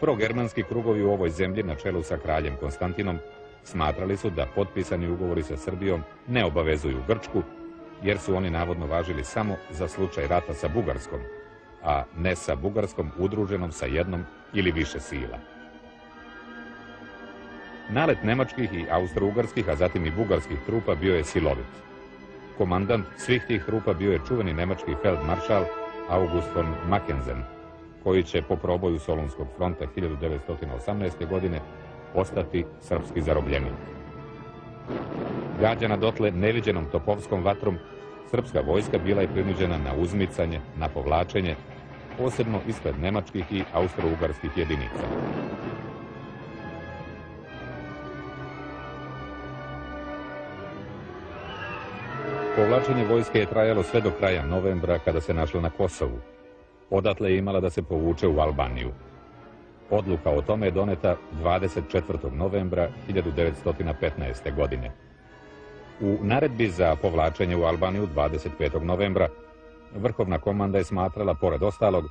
Progermanski krugovi u ovoj zemlji na čelu sa kraljem Konstantinom smatrali su da potpisani ugovori sa Srbijom ne obavezuju Grčku, jer su oni navodno važili samo za slučaj rata sa Bugarskom, a ne sa Bugarskom udruženom sa jednom ili više sila. Nalet nemačkih i austro-ugarskih, a zatim i bugarskih trupa bio je silovit. Komandant svih tih trupa bio je čuveni nemački feldmaršal August von Mackensen, koji će po proboju Solunskog fronta 1918. godine postati srpski zarobljenik. Gađana dotle neviđenom topovskom vatrom, srpska vojska bila je prinuđena na uzmicanje, na povlačenje, posebno ispred nemačkih i austro-ugarskih jedinica. Povlačenje vojske je trajalo sve do kraja novembra, kada se našla na Kosovu. Odatle je imala da se povuče u Albaniju. Odluka o tome je doneta 24. novembra 1915. godine. U naredbi za povlačenje u Albaniju 25. novembra vrhovna komanda je smatrala, pored ostalog,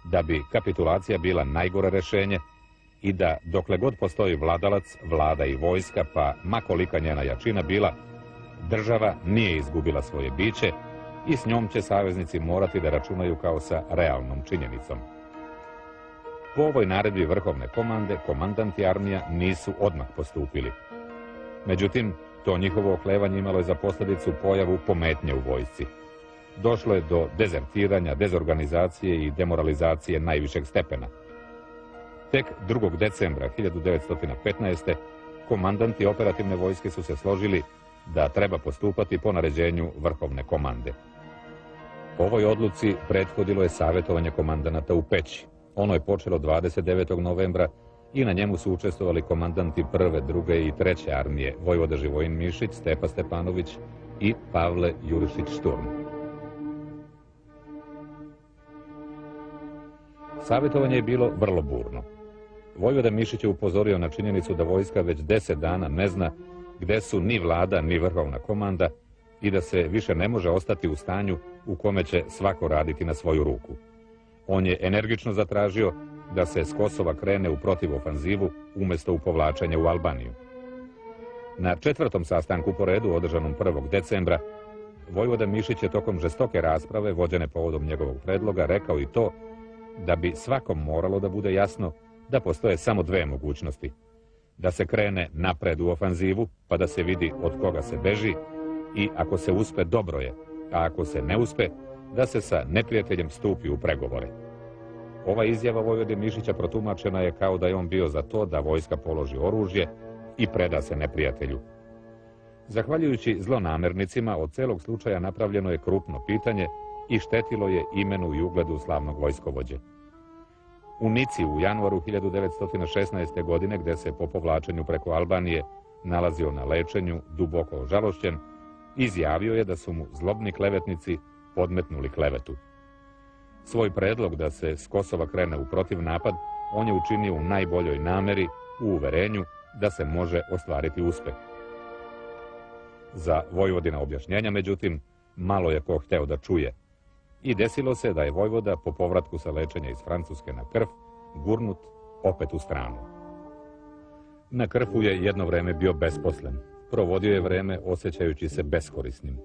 da bi kapitulacija bila najgore rešenje i da dokle god postoji vladalac, vlada i vojska, pa makolika njena jačina bila, država nije izgubila svoje biće i s njom će saveznici morati da računaju kao sa realnom činjenicom. Po ovoj naredbi vrhovne komande, komandanti armija nisu odmah postupili. Međutim, to njihovo oklevanje imalo je za posljedicu pojavu pometnje u vojsci. Došlo je do dezertiranja, dezorganizacije i demoralizacije najvišeg stepena. Tek 2. decembra 1915. komandanti operativne vojske su se složili da treba postupati po naređenju vrhovne komande. Ovoj odluci prethodilo je savjetovanje komandanata u Peći. Ono je počelo 29. novembra i na njemu su učestvovali komandanti 1., 2. i 3. armije Vojvoda Živojin Mišić, Stepa Stepanović i Pavle Jurišić Šturm. Savjetovanje je bilo vrlo burno. Vojvoda Mišić je upozorio na činjenicu da vojska već 10 dana ne zna gde su ni vlada ni vrhovna komanda i da se više ne može ostati u stanju u kome će svako raditi na svoju ruku. On je energično zatražio da se s Kosova krene u protivofanzivu umjesto u povlačenje u Albaniju. Na 4. sastanku po redu, održanom 1. decembra, vojvoda Mišić je tokom žestoke rasprave, vođene povodom njegovog predloga, rekao i to da bi svakom moralo da bude jasno da postoje samo dve mogućnosti. Da se krene napred u ofanzivu, pa da se vidi od koga se beži, i ako se uspe, dobro je, a ako se ne uspe, da se sa neprijateljem stupi u pregovore. Ova izjava vojvode Mišića protumačena je kao da je on bio za to da vojska položi oružje i preda se neprijatelju. Zahvaljujući zlonamernicima, od celog slučaja napravljeno je krupno pitanje i štetilo je imenu i ugledu slavnog vojskovođe. U Nici u januaru 1916. godine, gde se po povlačenju preko Albanije nalazio na lečenju, duboko ožalošćen, izjavio je da su mu zlobni klevetnici podmetnuli klevetu. Svoj predlog da se s Kosova krene u protivnapad, on je učinio u najboljoj nameri, u uverenju da se može ostvariti uspeh. Za Vojvodina objašnjenja, međutim, malo je ko hteo da čuje. I desilo se da je vojvoda po povratku sa lečenja iz Francuske na Krf gurnut opet u stranu. Na Krfu je jedno vreme bio besposlen. Provodio je vreme osjećajući se beskorisnim.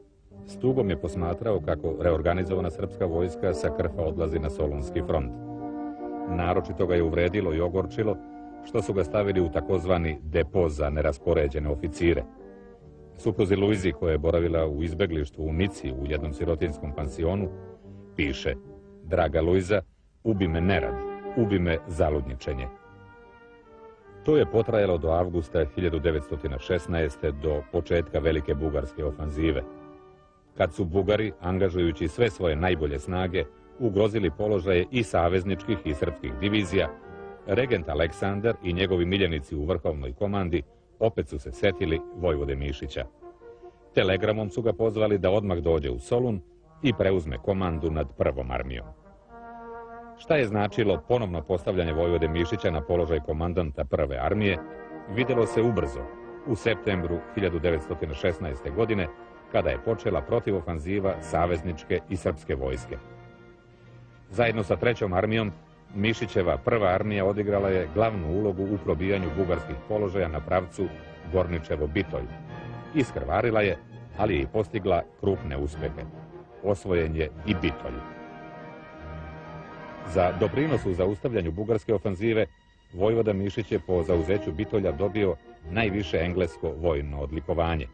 S tugom je posmatrao kako reorganizovana srpska vojska sa Krfa odlazi na Solunski front. Naročito ga je uvredilo i ogorčilo što su ga stavili u takozvani depo za neraspoređene oficire. Supruzi Luizi, koja je boravila u izbeglištvu u Nici u jednom sirotinskom pansionu, piše: "Draga Luiza, ubi me nerad, ubi me zaludničenje." To je potrajalo do avgusta 1916. do početka Velike bugarske ofanzive, kad su Bugari, angažujući sve svoje najbolje snage, ugrozili položaje i savezničkih i srpskih divizija. Regent Aleksandar i njegovi miljenici u vrhovnoj komandi opet su se setili vojvode Mišića. Telegramom su ga pozvali da odmah dođe u Solun i preuzme komandu nad prvom armijom. Šta je značilo ponovno postavljanje vojvode Mišića na položaj komandanta prve armije, videlo se ubrzo, u septembru 1916. godine, kada je počela protivofanziva savezničke i srpske vojske. Zajedno sa trećom armijom, Mišićeva prva armija odigrala je glavnu ulogu u probijanju bugarskih položaja na pravcu Gorničevo-Bitolj. Iskrvarila je, ali je i postigla krupne uspehe. Osvojen je i Bitolj. Za doprinos u zaustavljanju bugarske ofanzive, vojvoda Mišić je po zauzeću Bitolja dobio najviše englesko vojno odlikovanje.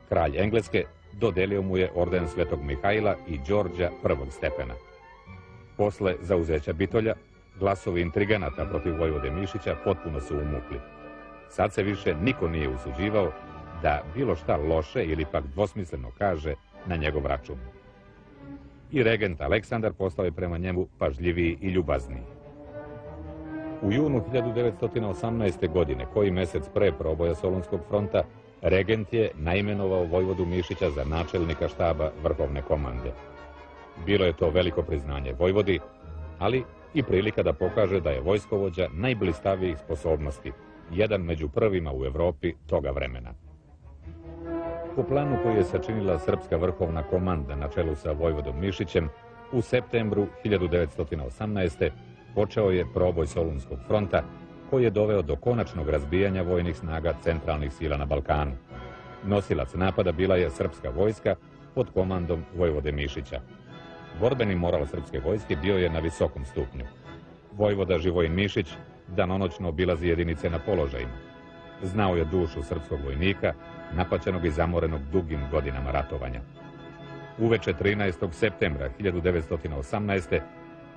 Kralj Engleske dodelio mu je orden Svetog Mihajla i Đorđa prvog stepena. Posle zauzeća Bitolja, glasovi intriganata protiv vojvode Mišića potpuno su umukli. Sad se više niko nije usuđivao da bilo šta loše ili pak dvosmisleno kaže na njegov račun. I regent Aleksandar postao je prema njemu pažljiviji i ljubazniji. U junu 1918. godine, koji mesec pre proboja Solunskog fronta, regent je naimenovao vojvodu Mišića za načelnika štaba vrhovne komande. Bilo je to veliko priznanje vojvodi, ali i prilika da pokaže da je vojskovođa najblistavijih sposobnosti, jedan među prvima u Evropi toga vremena. Po planu koji je sačinila srpska vrhovna komanda na čelu sa vojvodom Mišićem, u septembru 1918. počeo je proboj Solunskog fronta, koji je doveo do konačnog razbijanja vojnih snaga centralnih sila na Balkanu. Nosilac napada bila je srpska vojska pod komandom vojvode Mišića. Borbeni moral srpske vojske bio je na visokom stupnju. Vojvoda Živojin Mišić danonoćno obilazi jedinice na položajima. Znao je dušu srpskog vojnika, napaćenog i zamorenog dugim godinama ratovanja. Uveče 13. septembra 1918.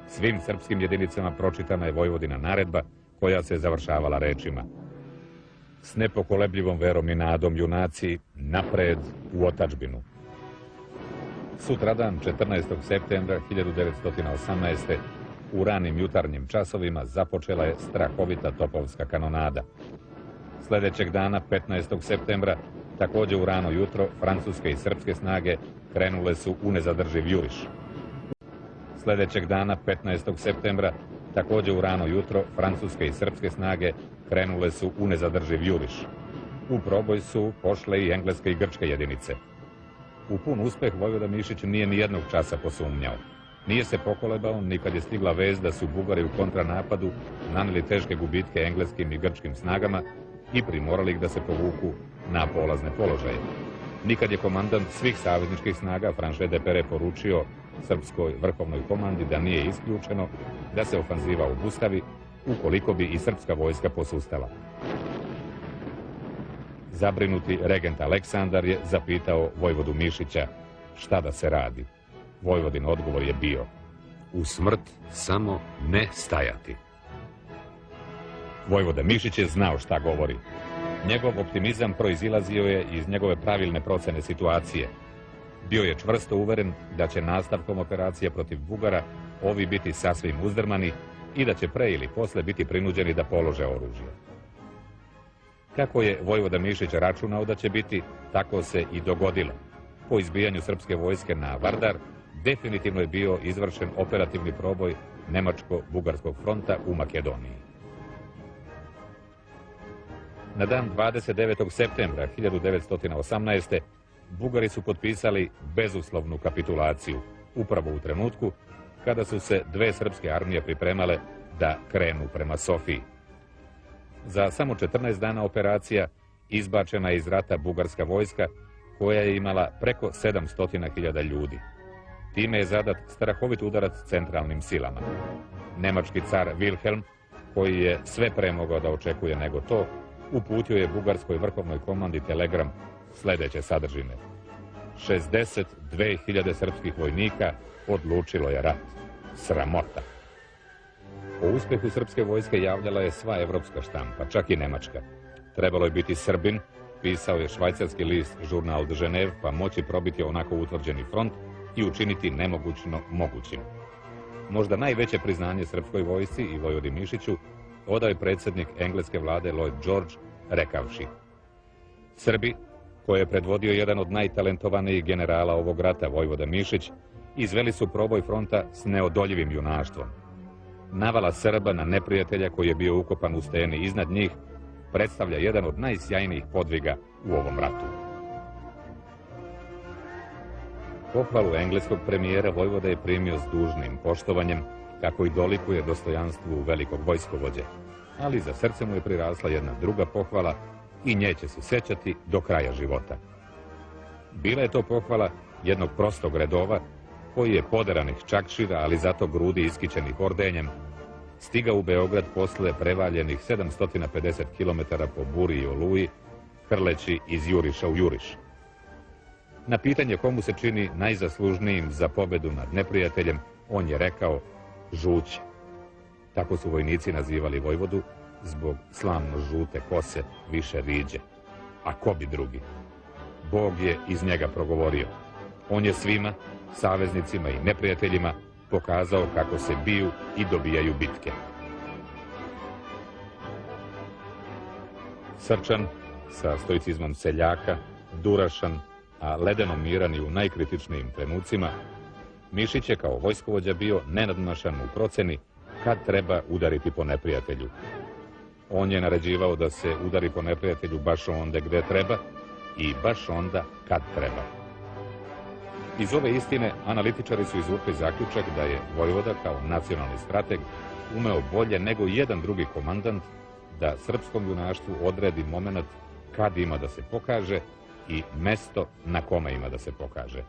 svim srpskim jedinicama pročitana je vojvodina naredba, koja se završavala rečima: "S nepokolebljivom verom i nadom, junaci, napred u otadžbinu." Sutradan, 14. septembra 1918. u ranim jutarnjim časovima započela je strahovita topovska kanonada. Sledećeg dana, 15. septembra, takođe u rano jutro, francuske i srpske snage krenule su u nezadrživ juriš. Sledećeg dana, 15. septembra, Također u rano jutro francuske i srpske snage krenule su u nezadrživ juriš. U proboj su pošle i engleske i grčke jedinice. U pun uspeh vojvoda Mišić nije ni jednog časa posumnjao. Nije se pokolebao ni kad je stigla vez da su Bugari u kontranapadu nanijeli teške gubitke engleskim i grčkim snagama i primorali ih da se povuku na polazne položaje. Nikad je komandant svih savezničkih snaga Franche de Pere poručio srpskoj vrhovnoj komandi da nije isključeno da se ofanziva obustavi ukoliko bi i srpska vojska posustala. Zabrinuti regent Aleksandar je zapitao vojvodu Mišića šta da se radi. Vojvodin odgovor je bio: u smrt samo ne stajati. Vojvoda Mišić je znao šta govori. Njegov optimizam proizilazio je iz njegove pravilne procene situacije. Bio je čvrsto uveren da će nastavkom operacije protiv Bugara ovi biti sasvim uzdrmani i da će pre ili posle biti prinuđeni da polože oružje. Kako je vojvoda Mišić računao da će biti, tako se i dogodilo. Po izbijanju srpske vojske na Vardar, definitivno je bio izvršen operativni proboj Nemačko-Bugarskog fronta u Makedoniji. Na dan 29. septembra 1918. Bugari su potpisali bezuslovnu kapitulaciju, upravo u trenutku kada su se dve srpske armije pripremale da krenu prema Sofiji. Za samo 14 dana operacija izbačena je iz rata bugarska vojska koja je imala preko 700.000 ljudi. Time je zadat strahovit udarac centralnim silama. Nemački car Wilhelm, koji je sve pre mogao da očekuje nego to, uputio je bugarskoj vrhovnoj komandi telegram sljedeće sadržine: 62.000 srpskih vojnika odlučilo je rat. Sramota. O uspjehu srpske vojske javljala je sva evropska štampa, čak i nemačka. Trebalo je biti Srbin, pisao je švajcarski list Journal de Genève, pa moći probiti onako utvrđeni front i učiniti nemogućno mogućim. Možda najveće priznanje srpskoj vojsci i vojvodi Mišiću odao je predsjednik engleske vlade Lloyd George, rekavši: Srbi, koje je predvodio jedan od najtalentovanijih generala ovog rata, vojvoda Mišić, izveli su proboj fronta s neodoljivim junaštvom. Navala Srba na neprijatelja koji je bio ukopan u steni iznad njih predstavlja jedan od najsjajnijih podviga u ovom ratu. Pohvalu engleskog premijera vojvoda je primio s dužnim poštovanjem, kako i dolikuje dostojanstvu velikog vojskovođe, ali za srce mu je prirasla jedna druga pohvala i nje će se sećati do kraja života. Bila je to pohvala jednog prostog redova koji je poderanih čakšira, ali zato grudi iskićenih ordenjem, stigao u Beograd posle prevaljenih 750 km po buri i oluji, hrleći iz juriša u juriš. Na pitanje komu se čini najzaslužnijim za pobedu nad neprijateljem, on je rekao: Žuće. Tako su vojnici nazivali vojvodu zbog slavno žute kose više riđe. A ko bi drugi? Bog je iz njega progovorio. On je svima, saveznicima i neprijateljima, pokazao kako se biju i dobijaju bitke. Srčan, sa stoicizmom seljaka, durašan, a ledeno miran i u najkritičnijim trenucima, Mišić je kao vojskovođa bio nenadmašan u proceni kad treba udariti po neprijatelju. On je naređivao da se udari po neprijatelju baš onda gde treba i baš onda kad treba. Iz ove istine analitičari su izvukli zaključak da je vojvoda kao nacionalni strateg umeo bolje nego jedan drugi komandant da srpskom junaštvu odredi moment kad ima da se pokaže i mesto na kome ima da se pokaže.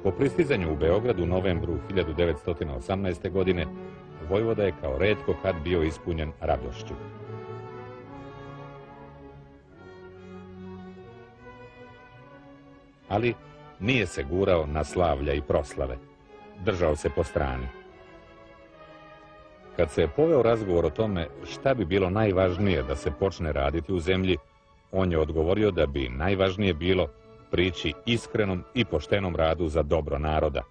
Po pristizanju u Beograd u novembru 1918. godine, vojvoda je kao retko kad bio ispunjen radošću. Ali nije se gurao na slavlja i proslave. Držao se po strani. Kad se je poveo razgovor o tome šta bi bilo najvažnije da se počne raditi u zemlji, On je odgovorio da bi najvažnije bilo prići iskrenom i poštenom radu za dobro naroda,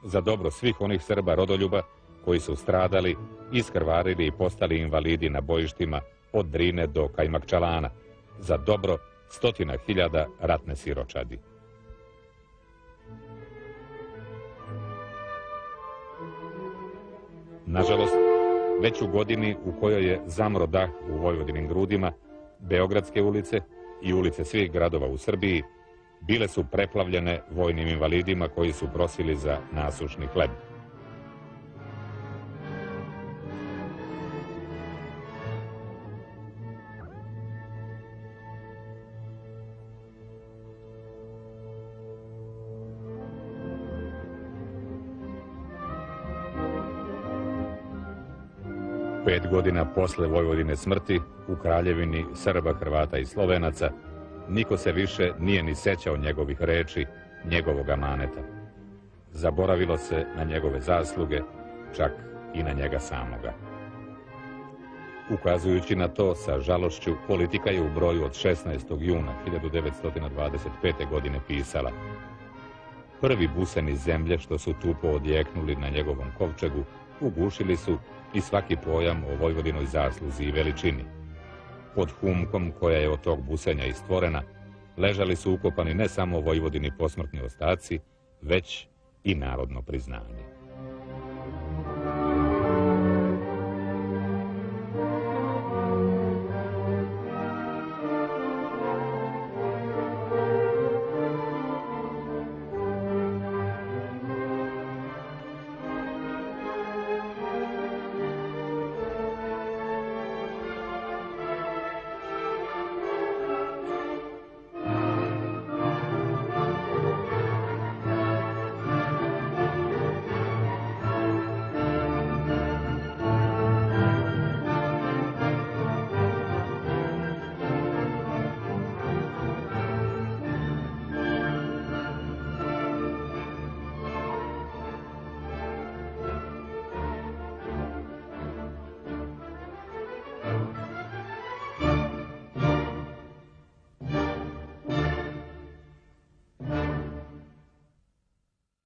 za dobro svih onih Srba rodoljuba koji su stradali, iskrvarili i postali invalidi na bojištima od Drine do Kajmakčalana, za dobro 100.000 ratne siročadi. Nažalost, već u godini u kojoj je zamro dah u Vojvodinim grudima, Beogradske ulice i ulice svih gradova u Srbiji bile su preplavljene vojnim invalidima koji su prosili za nasušni hleb. Pet godina posle Vojvodine smrti, u kraljevini Srba, Hrvata i Slovenaca, niko se više nije ni sećao njegovih reči, njegovog amaneta. Zaboravilo se na njegove zasluge, čak i na njega samoga. Ukazujući na to, sa žalošću, Politika je u broju od 16. juna 1925. godine pisala: prvi buseni zemlje što su tupo odjeknuli na njegovom kovčegu, ugušili su i svaki pojam o Vojvodinoj zasluzi i veličini. Pod humkom koja je od tog busenja i stvorena, ležali su ukopani ne samo Vojvodini posmrtni ostaci, već i narodno priznanje.